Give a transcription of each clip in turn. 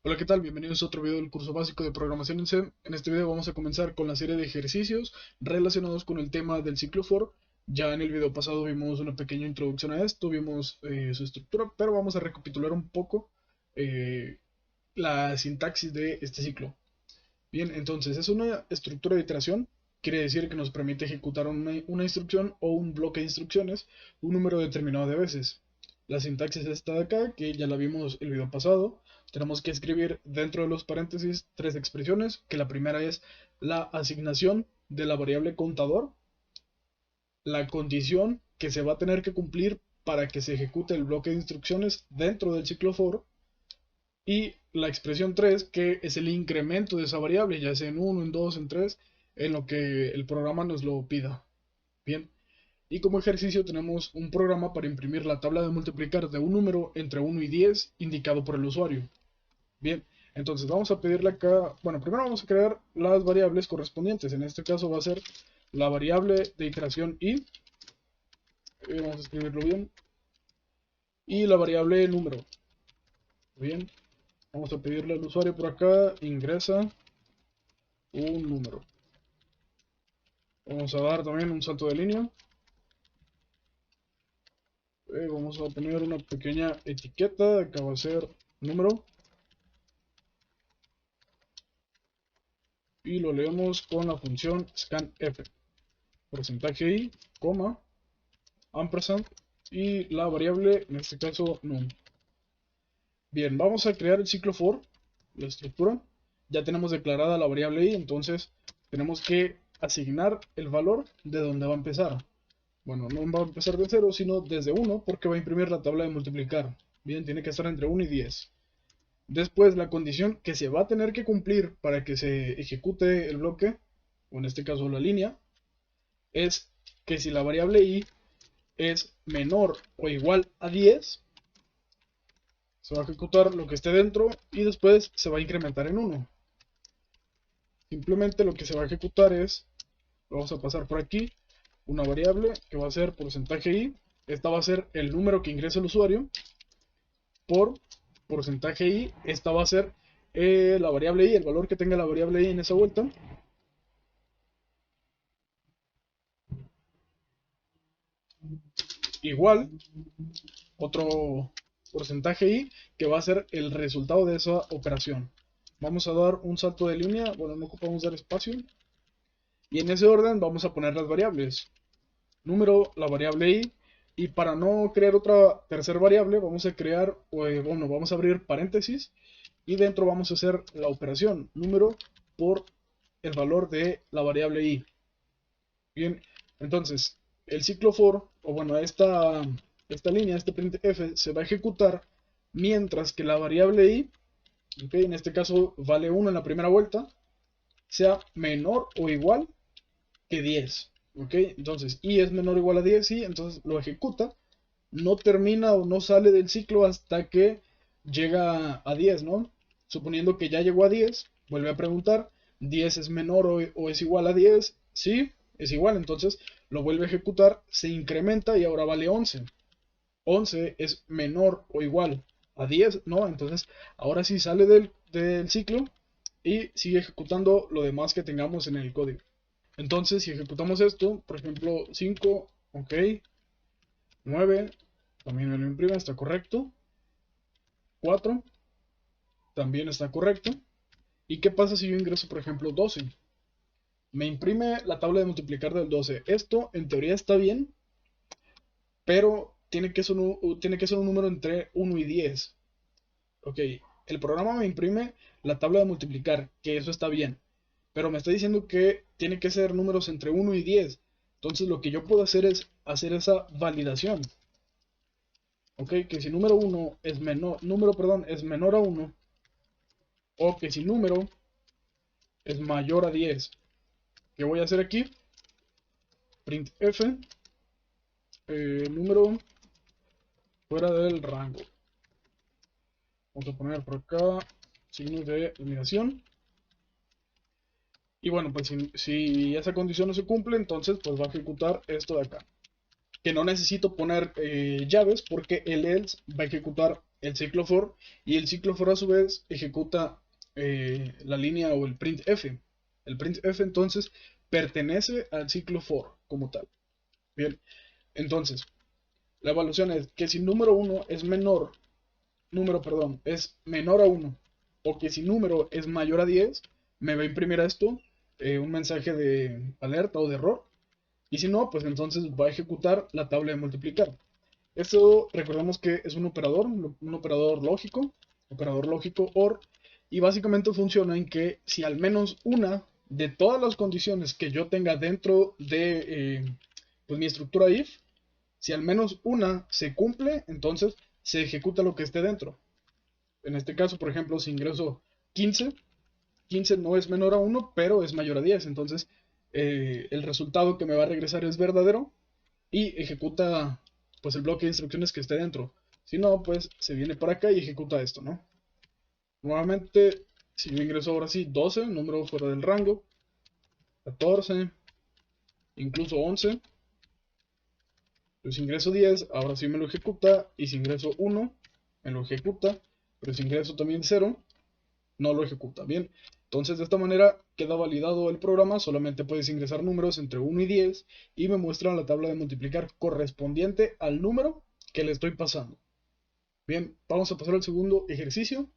Hola, ¿qué tal? Bienvenidos a otro video del curso básico de programación en C. En este video vamos a comenzar con la serie de ejercicios relacionados con el tema del ciclo for. Ya en el video pasado vimos una pequeña introducción a esto, vimos su estructura, pero vamos a recapitular un poco eh, la sintaxis de este ciclo. Bien, entonces es una estructura de iteración, quiere decir que nos permite ejecutar una instrucción o un bloque de instrucciones un número determinado de veces. La sintaxis es esta de acá, que ya la vimos el video pasado. Tenemos que escribir dentro de los paréntesis tres expresiones, que la primera es la asignación de la variable contador, la condición que se va a tener que cumplir para que se ejecute el bloque de instrucciones dentro del ciclo for, y la expresión 3, que es el incremento de esa variable, ya sea en 1, en 2, en 3, en lo que el programa nos lo pida. Bien, y como ejercicio tenemos un programa para imprimir la tabla de multiplicar de un número entre 1 y 10 indicado por el usuario. Bien, entonces vamos a pedirle acá, bueno, primero vamos a crear las variables correspondientes. En este caso va a ser la variable de iteración i, vamos a escribirlo bien, y la variable número. Bien, vamos a pedirle al usuario por acá, ingresa un número. Vamos a dar también un salto de línea. Vamos a poner una pequeña etiqueta, acá va a ser número. Y lo leemos con la función scanf. Porcentaje i, coma, ampersand y la variable, en este caso num. Bien, vamos a crear el ciclo for, la estructura. Ya tenemos declarada la variable i, entonces tenemos que asignar el valor de donde va a empezar. Bueno, no va a empezar de 0, sino desde 1, porque va a imprimir la tabla de multiplicar. Bien, tiene que estar entre 1 y 10. Después, la condición que se va a tener que cumplir para que se ejecute el bloque, o en este caso la línea, es que si la variable i es menor o igual a 10, se va a ejecutar lo que esté dentro y después se va a incrementar en 1. Simplemente lo que se va a ejecutar es, vamos a pasar por aquí, una variable que va a ser porcentaje i. Esta va a ser el número que ingresa el usuario por porcentaje i. Esta va a ser la variable i, el valor que tenga la variable i en esa vuelta. Igual, otro porcentaje i, que va a ser el resultado de esa operación. Vamos a dar un salto de línea, bueno, no ocupamos dar espacio. Y en ese orden vamos a poner las variables. Número, la variable i. Y para no crear otra tercera variable, vamos a crear, bueno, vamos a abrir paréntesis. Y dentro vamos a hacer la operación número por el valor de la variable i. Bien, entonces, el ciclo for, o bueno, esta línea, este printf, se va a ejecutar mientras que la variable i, okay, en este caso vale 1 en la primera vuelta, sea menor o igual que 10. Okay, entonces i es menor o igual a 10, sí, entonces lo ejecuta, no termina o no sale del ciclo hasta que llega a 10, ¿no? Suponiendo que ya llegó a 10, vuelve a preguntar, 10 es menor o es igual a 10, sí, es igual, entonces lo vuelve a ejecutar, se incrementa y ahora vale 11. 11 es menor o igual a 10, ¿no? Entonces ahora sí sale del ciclo y sigue ejecutando lo demás que tengamos en el código. Entonces, si ejecutamos esto, por ejemplo, 5, ok, 9, también me lo imprime, está correcto. 4, también está correcto. ¿Y qué pasa si yo ingreso, por ejemplo, 12? Me imprime la tabla de multiplicar del 12. Esto, en teoría, está bien, pero tiene que ser un número entre 1 y 10. Ok, el programa me imprime la tabla de multiplicar, que eso está bien, pero me está diciendo que tiene que ser números entre 1 y 10. Entonces lo que yo puedo hacer es hacer esa validación. Ok, que si número 1 es menor, es menor a 1, o que si número es mayor a 10. ¿Qué voy a hacer aquí? Printf, número fuera del rango. Vamos a poner por acá signos de eliminación. Y bueno, pues si esa condición no se cumple, entonces pues va a ejecutar esto de acá. Que no necesito poner llaves porque el else va a ejecutar el ciclo for, y el ciclo for a su vez ejecuta la línea o el printf. El printf entonces pertenece al ciclo for como tal. Bien, entonces la evaluación es que si número 1 es es menor a 1, o que si número es mayor a 10, me va a imprimir a esto un mensaje de alerta o de error. Y si no, pues entonces va a ejecutar la tabla de multiplicar. Esto recordemos que es un operador lógico OR, y básicamente funciona en que si al menos una de todas las condiciones que yo tenga dentro de pues mi estructura if, si al menos una se cumple, entonces se ejecuta lo que esté dentro. En este caso, por ejemplo, si ingreso 15, 15 no es menor a 1, pero es mayor a 10. Entonces, el resultado que me va a regresar es verdadero y ejecuta pues el bloque de instrucciones que esté dentro. Si no, pues se viene por acá y ejecuta esto, ¿no? Nuevamente, si yo ingreso ahora sí 12, número fuera del rango, 14, incluso 11. Pues si ingreso 10, ahora sí me lo ejecuta. Y si ingreso 1, me lo ejecuta. Pero si ingreso también 0, no lo ejecuta. Bien, entonces de esta manera queda validado el programa. Solamente puedes ingresar números entre 1 y 10 y me muestra la tabla de multiplicar correspondiente al número que le estoy pasando. Bien, vamos a pasar al segundo ejercicio.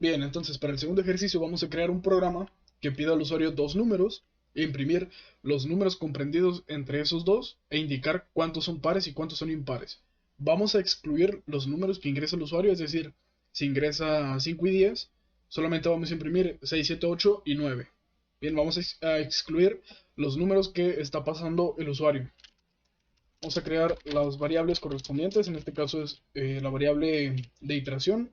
Bien, entonces para el segundo ejercicio vamos a crear un programa que pida al usuario dos números e imprimir los números comprendidos entre esos dos e indicar cuántos son pares y cuántos son impares. Vamos a excluir los números que ingresa el usuario, es decir, si ingresa 5 y 10, solamente vamos a imprimir 6, 7, 8 y 9. Bien, vamos a excluir los números que está pasando el usuario. Vamos a crear las variables correspondientes, en este caso es la variable de iteración,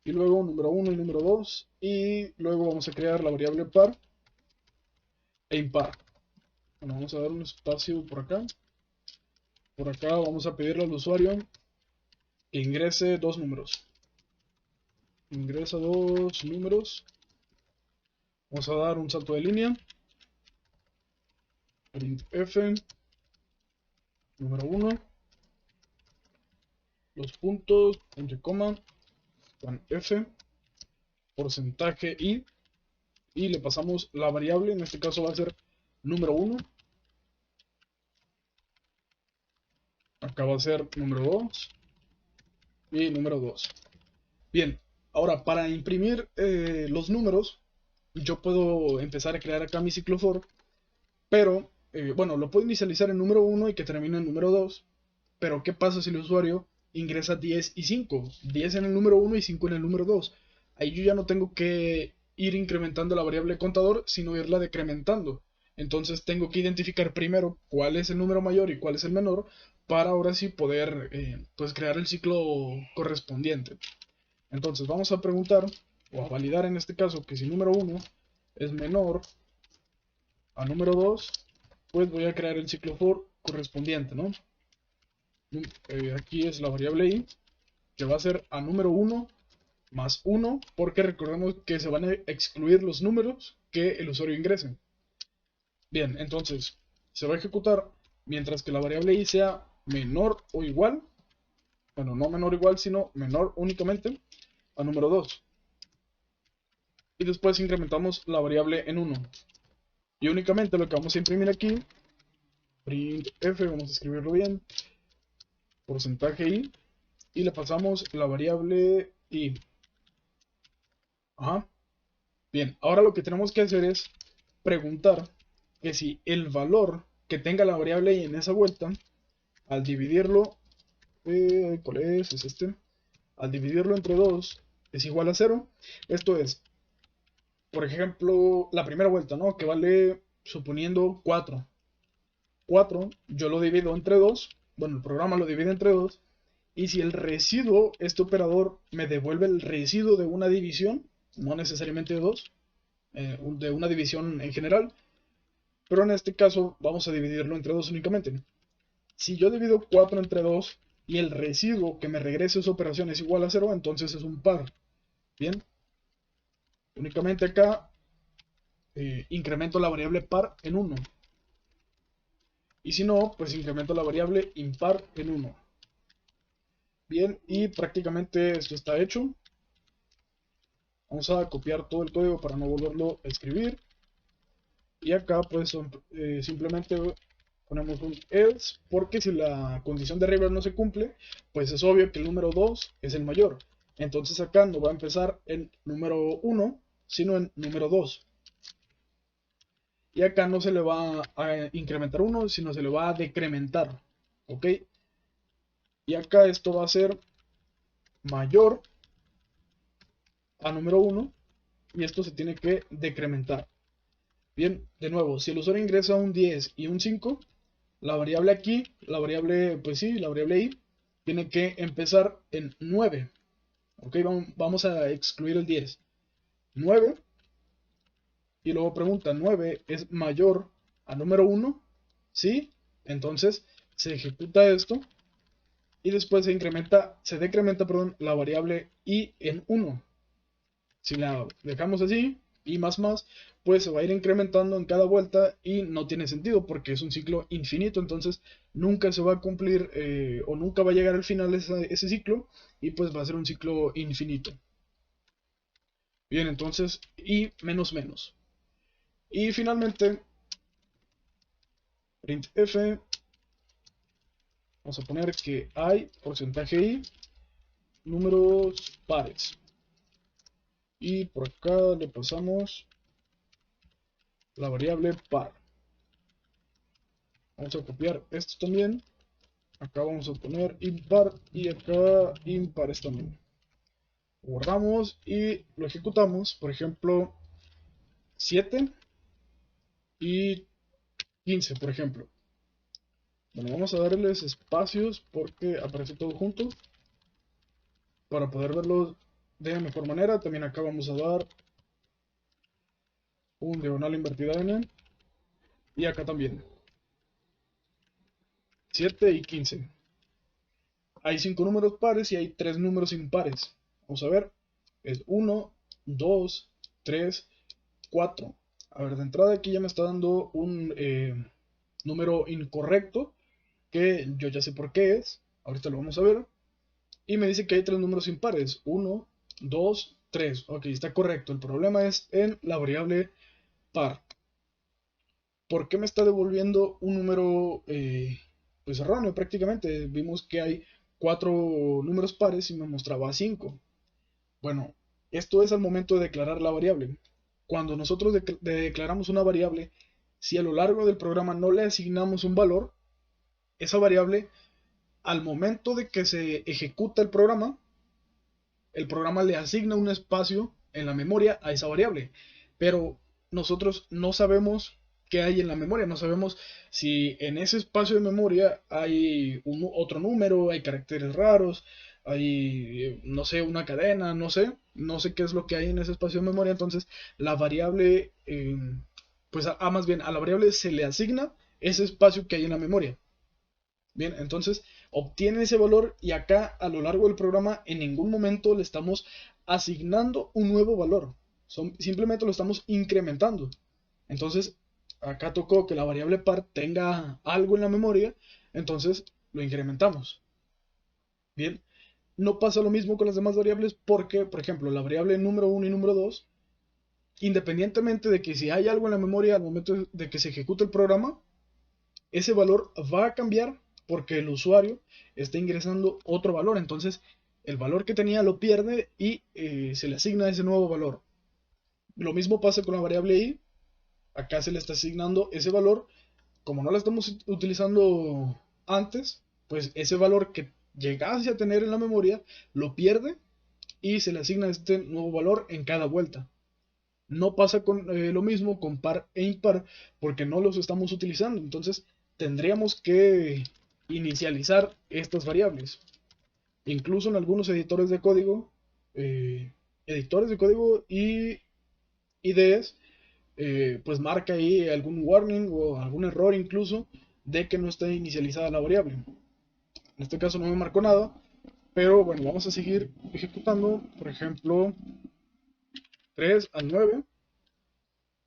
y luego número 1 y número 2, y luego vamos a crear la variable par e impar. Bueno, vamos a dar un espacio por acá. Por acá vamos a pedirle al usuario que ingrese dos números. Ingresa dos números. Vamos a dar un salto de línea. Printf, número 1, los puntos, punto y coma, f, porcentaje y le pasamos la variable, en este caso va a ser número 1. Acá va a ser número 2 y número 2. Bien, ahora para imprimir los números, yo puedo empezar a crear acá mi ciclo for, pero bueno, lo puedo inicializar en número 1 y que termine en número 2. Pero ¿qué pasa si el usuario ingresa 10 y 5? 10 en el número 1 y 5 en el número 2. Ahí yo ya no tengo que ir incrementando la variable contador, sino irla decrementando. Entonces tengo que identificar primero cuál es el número mayor y cuál es el menor, para ahora sí poder pues crear el ciclo correspondiente. Entonces vamos a preguntar, o a validar en este caso, que si número 1 es menor a número 2, pues voy a crear el ciclo for correspondiente, ¿no? Aquí es la variable i, que va a ser a número 1 más 1, porque recordemos que se van a excluir los números que el usuario ingrese. Bien, entonces se va a ejecutar mientras que la variable i sea menor o igual, bueno, no menor o igual, sino menor únicamente a número 2. Y después incrementamos la variable en 1. Y únicamente lo que vamos a imprimir aquí, printf, vamos a escribirlo bien, porcentaje i, y le pasamos la variable i. Ajá. Bien, ahora lo que tenemos que hacer es preguntar que si el valor que tenga la variable i en esa vuelta, al dividirlo, ¿cuál es? Es este. Al dividirlo entre 2 es igual a 0. Esto es, por ejemplo, la primera vuelta, ¿no? Que vale, suponiendo 4. 4, yo lo divido entre 2. Bueno, el programa lo divide entre 2. Y si el residuo, este operador me devuelve el residuo de una división, no necesariamente de 2, de una división en general, pero en este caso vamos a dividirlo entre 2 únicamente. Si yo divido 4 entre 2 y el residuo que me regrese esa operación es igual a 0, entonces es un par. Bien, únicamente acá incremento la variable par en 1. Y si no, pues incremento la variable impar en 1. Bien, y prácticamente esto está hecho. Vamos a copiar todo el código para no volverlo a escribir. Y acá pues simplemente ponemos un else, porque si la condición de arriba no se cumple, pues es obvio que el número 2 es el mayor. Entonces acá no va a empezar en número 1, sino en número 2. Y acá no se le va a incrementar 1, sino se le va a decrementar. ¿Ok? Y acá esto va a ser mayor a número 1 y esto se tiene que decrementar. Bien, de nuevo, si el usuario ingresa un 10 y un 5, la variable aquí, la variable, pues sí, la variable i, tiene que empezar en 9. Ok, vamos a excluir el 10. 9, y luego pregunta, ¿9 es mayor a número 1? Sí, entonces se ejecuta esto y después se decrementa, perdón, la variable i en 1. Si la dejamos así, y más, pues se va a ir incrementando en cada vuelta y no tiene sentido porque es un ciclo infinito, entonces nunca se va a cumplir o nunca va a llegar al final ese ciclo y pues va a ser un ciclo infinito. Bien, entonces, y menos. Y finalmente, printf, vamos a poner que hay porcentaje i números pares. Y por acá le pasamos la variable par. Vamos a copiar esto también. Acá vamos a poner impar y acá impares también. Guardamos y lo ejecutamos. Por ejemplo, 7 y 15, por ejemplo. Bueno, vamos a darles espacios porque aparece todo junto. Para poder verlo de mejor manera, también acá vamos a dar un diagonal invertida n. Y acá también. 7 y 15. Hay 5 números pares y hay 3 números impares. Vamos a ver. Es 1, 2, 3, 4. A ver, de entrada aquí ya me está dando un número incorrecto, que yo ya sé por qué es. Ahorita lo vamos a ver. Y me dice que hay 3 números impares. 1, 2, 3. Ok, está correcto. El problema es en la variable par. ¿Por qué me está devolviendo un número pues erróneo prácticamente? Vimos que hay 4 números pares y me mostraba 5. Bueno, esto es al momento de declarar la variable. Cuando nosotros declaramos una variable, si a lo largo del programa no le asignamos un valor, esa variable, al momento de que se ejecuta el programa le asigna un espacio en la memoria a esa variable. Pero nosotros no sabemos qué hay en la memoria, no sabemos si en ese espacio de memoria hay otro número, hay caracteres raros, hay, no sé, una cadena, no sé qué es lo que hay en ese espacio de memoria. Entonces la variable, pues más bien a la variable se le asigna ese espacio que hay en la memoria. Bien, entonces obtiene ese valor y acá a lo largo del programa en ningún momento le estamos asignando un nuevo valor. Simplemente lo estamos incrementando. Entonces acá tocó que la variable par tenga algo en la memoria, entonces lo incrementamos. Bien, no pasa lo mismo con las demás variables porque, por ejemplo, la variable número 1 y número 2, independientemente de que si hay algo en la memoria al momento de que se ejecute el programa, ese valor va a cambiar porque el usuario está ingresando otro valor. Entonces, el valor que tenía lo pierde y se le asigna ese nuevo valor. Lo mismo pasa con la variable i. Acá se le está asignando ese valor. Como no la estamos utilizando antes, pues ese valor que llegase a tener en la memoria lo pierde y se le asigna este nuevo valor en cada vuelta. No pasa con lo mismo con par e impar porque no los estamos utilizando. Entonces tendríamos que inicializar estas variables. Incluso en algunos editores de código y IDEs, pues marca ahí algún warning o algún error incluso de que no está inicializada la variable. En este caso no me marcó nada, pero bueno, vamos a seguir ejecutando. Por ejemplo, 3 al 9.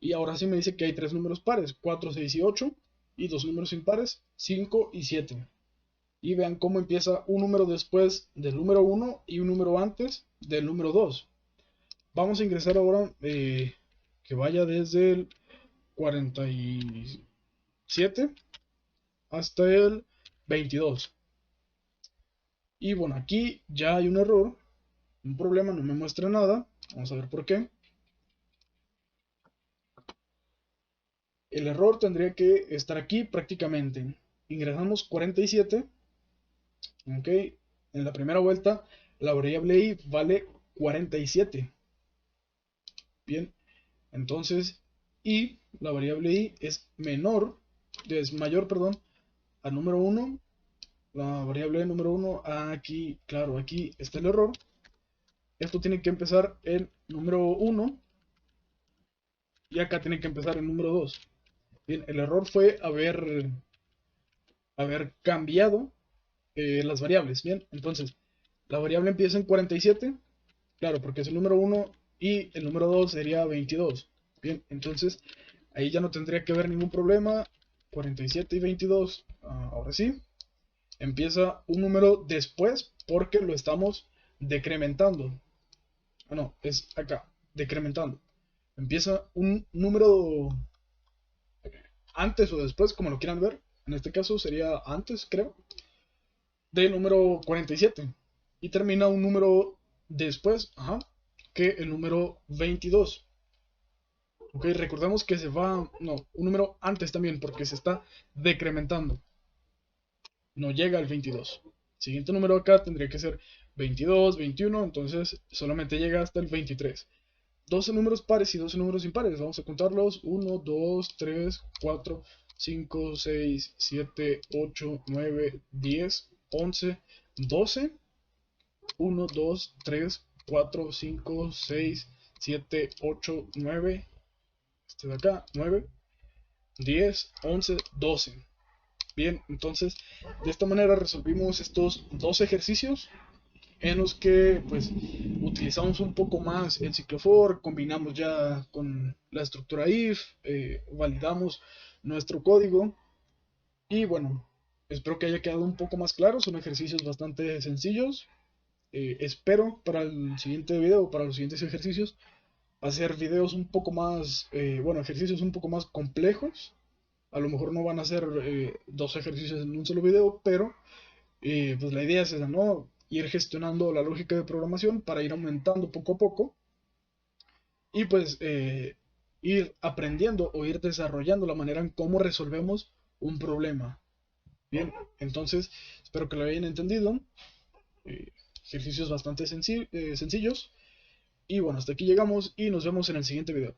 Y ahora sí me dice que hay 3 números pares, 4, 6 y 8, y 2 números impares, 5 y 7. y vean cómo empieza un número después del número 1 y un número antes del número 2. Vamos a ingresar ahora que vaya desde el 47 hasta el 22. Y bueno, aquí ya hay un error, un problema, no me muestra nada. Vamos a ver por qué. El error tendría que estar aquí prácticamente. Ingresamos 47. Ok, en la primera vuelta la variable i vale 47. Bien, entonces y la variable i es mayor, perdón, al número 1. La variable número 1, aquí, claro, aquí está el error. Esto tiene que empezar en número 1 y acá tiene que empezar en número 2. Bien, el error fue haber cambiado las variables. Bien, entonces la variable empieza en 47, claro, porque es el número 1 y el número 2 sería 22. Bien, entonces ahí ya no tendría que haber ningún problema. 47 y 22, ahora sí, empieza un número después porque lo estamos decrementando. No, es acá, decrementando. Empieza un número antes o después, como lo quieran ver. En este caso sería antes, creo, del número 47. Y termina un número después, que el número 22. Ok, recordemos que se va, no, un número antes también, porque se está decrementando. No llega al 22. Siguiente número acá tendría que ser 22, 21, entonces solamente llega hasta el 23. 12 números pares y 12 números impares. Vamos a contarlos. 1, 2, 3, 4, 5, 6, 7, 8, 9, 10, 11, 12. 1, 2, 3, 4, 5, 6, 7, 8, 9. Este de acá, 9, 10, 11, 12. Bien, entonces de esta manera resolvimos estos dos ejercicios en los que pues utilizamos un poco más el ciclo for, combinamos ya con la estructura if, validamos nuestro código y bueno, espero que haya quedado un poco más claro. Son ejercicios bastante sencillos. Espero para el siguiente video, para los siguientes ejercicios, hacer videos un poco más, bueno, ejercicios un poco más complejos. A lo mejor no van a ser dos ejercicios en un solo video, pero pues la idea es esa, ¿no? Ir gestionando la lógica de programación para ir aumentando poco a poco y pues ir aprendiendo o ir desarrollando la manera en cómo resolvemos un problema. Bien, entonces espero que lo hayan entendido. Eh, Ejercicios bastante sencillos. Y bueno, hasta aquí llegamos y nos vemos en el siguiente video.